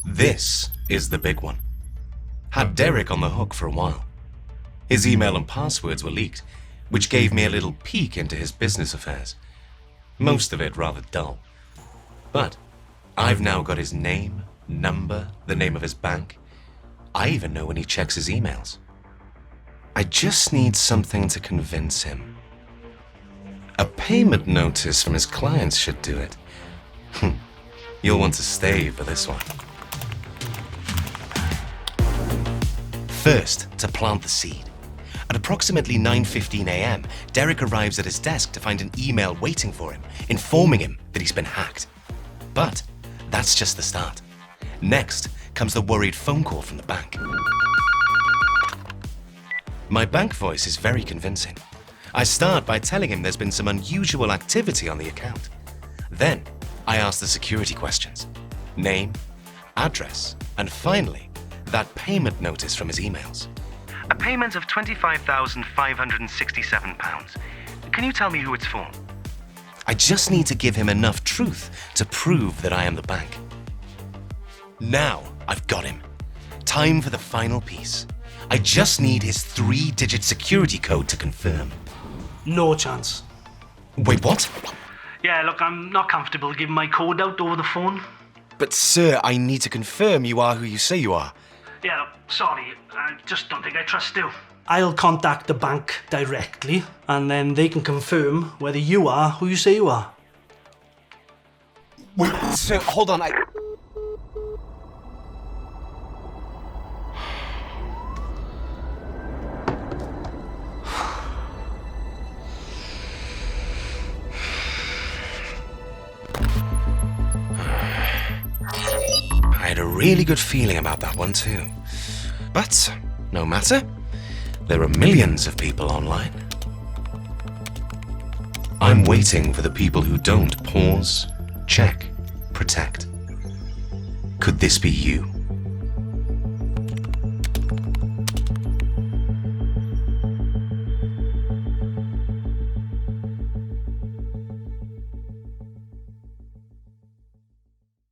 This is the big one. Had Derec on the hook for a while. His email and passwords were leaked, which gave me a little peek into his business affairs. Most of it rather dull. But I've now got his name, number, the name of his bank. I even know when he checks his emails. I just need something to convince him. A payment notice from his clients should do it. You'll want to stay for this one. First, to plant the seed. At approximately 9:15 a.m., Derec arrives at his desk to find an email waiting for him, informing him that he's been hacked. But that's just the start. Next comes the worried phone call from the bank. My bank voice is very convincing. I start by telling him there's been some unusual activity on the account. Then, I ask the security questions. Name, address, and finally, that payment notice from his emails. A payment of £25,567. Can you tell me who it's for? I just need to give him enough truth to prove that I am the bank. Now, I've got him. Time for the final piece. I just need his 3-digit security code to confirm. No chance. Wait, what? Yeah, look, I'm not comfortable giving my code out over the phone. But sir, I need to confirm you are who you say you are. Yeah, look, sorry. I just don't think I trust you. I'll contact the bank directly, and then they can confirm whether you are who you say you are. Wait, sir, hold on, I had a really good feeling about that one too. But no matter, there are millions of people online. I'm waiting for the people who don't pause, check, protect. Could this be you?